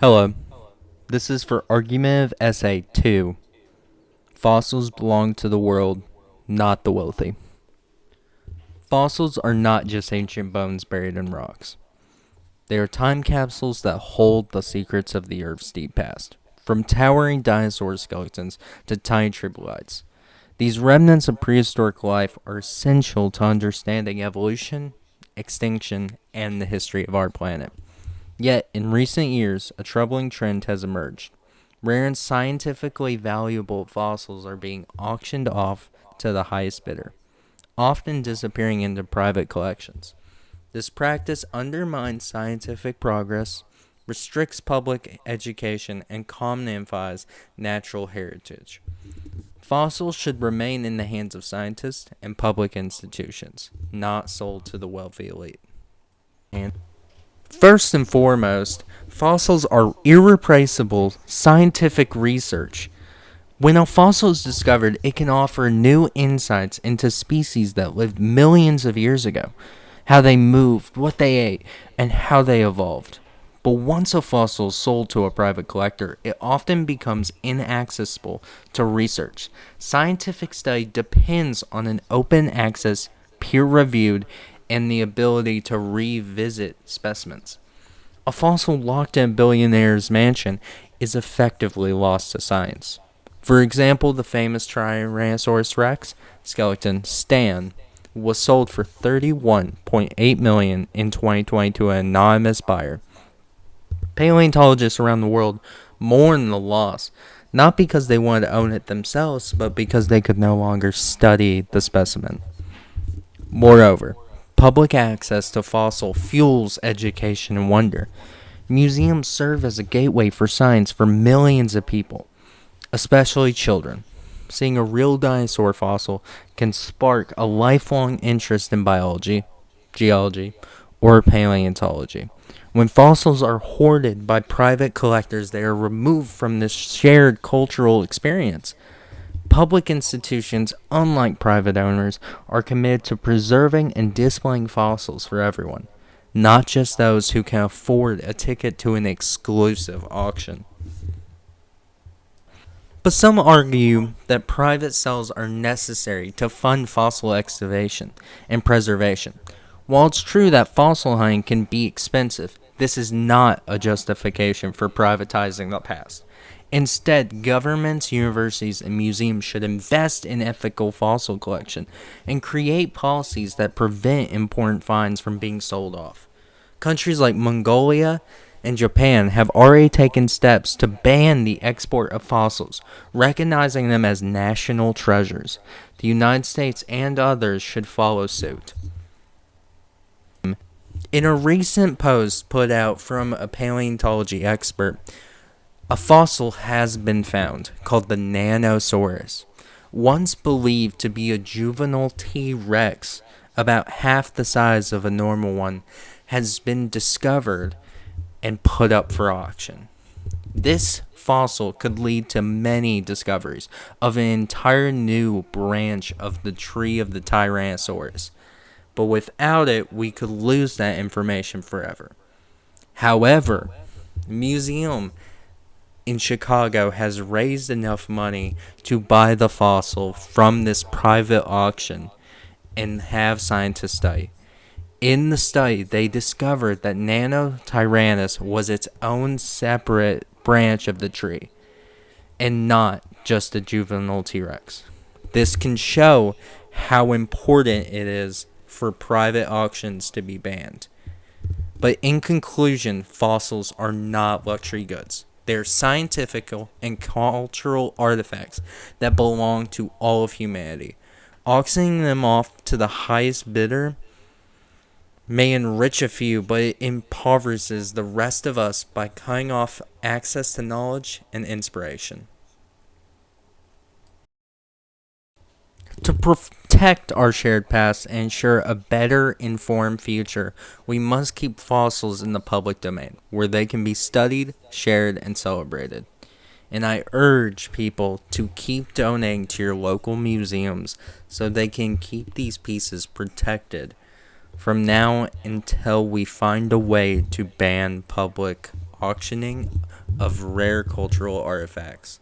Hello, this is for Argument of Essay 2. Fossils belong to the world, not the wealthy. Fossils are not just ancient bones buried in rocks. They are time capsules that hold the secrets of the Earth's deep past, from towering dinosaur skeletons to tiny trilobites. These remnants of prehistoric life are essential to understanding evolution, extinction, and the history of our planet. Yet, in recent years, a troubling trend has emerged. Rare and scientifically valuable fossils are being auctioned off to the highest bidder, often disappearing into private collections. This practice undermines scientific progress, restricts public education, and commodifies natural heritage. Fossils should remain in the hands of scientists and public institutions, not sold to the wealthy elite. First and foremost, fossils are irreplaceable scientific research. When a fossil is discovered, it can offer new insights into species that lived millions of years ago, how they moved, what they ate, and how they evolved. But once a fossil is sold to a private collector, it often becomes inaccessible to research. Scientific study depends on an open access, peer reviewed, and the ability to revisit specimens. A fossil locked in a billionaire's mansion is effectively lost to science. For example, the famous Tyrannosaurus rex skeleton Stan was sold for $31.8 million in 2020 to an anonymous buyer. Paleontologists around the world mourn the loss, not because they wanted to own it themselves, but because they could no longer study the specimen. Moreover, public access to fossil fuels education and wonder. Museums serve as a gateway for science for millions of people, especially children. Seeing a real dinosaur fossil can spark a lifelong interest in biology, geology, or paleontology. When fossils are hoarded by private collectors, they are removed from this shared cultural experience. Public institutions, unlike private owners, are committed to preserving and displaying fossils for everyone, not just those who can afford a ticket to an exclusive auction. But some argue that private sales are necessary to fund fossil excavation and preservation. While it's true that fossil hunting can be expensive, this is not a justification for privatizing the past. Instead, governments, universities, and museums should invest in ethical fossil collection and create policies that prevent important finds from being sold off. Countries like Mongolia and Japan have already taken steps to ban the export of fossils, recognizing them as national treasures. The United States and others should follow suit. In a recent post put out from a paleontology expert, a fossil has been found called the Nanosaurus, once believed to be a juvenile T-Rex about half the size of a normal one, has been discovered and put up for auction. This fossil could lead to many discoveries of an entire new branch of the tree of the Tyrannosaurus, but without it, we could lose that information forever. However, the museum in Chicago has raised enough money to buy the fossil from this private auction and have scientists study. In the study, they discovered that Nanotyrannus was its own separate branch of the tree and not just a juvenile T-Rex. This can show how important it is for private auctions to be banned. But in conclusion, fossils are not luxury goods. They are scientific and cultural artifacts that belong to all of humanity. Auctioning them off to the highest bidder may enrich a few, but it impoverishes the rest of us by cutting off access to knowledge and inspiration. To protect our shared past and ensure a better informed future, we must keep fossils in the public domain, where they can be studied, shared, and celebrated. And I urge people to keep donating to your local museums so they can keep these pieces protected from now until we find a way to ban public auctioning of rare cultural artifacts.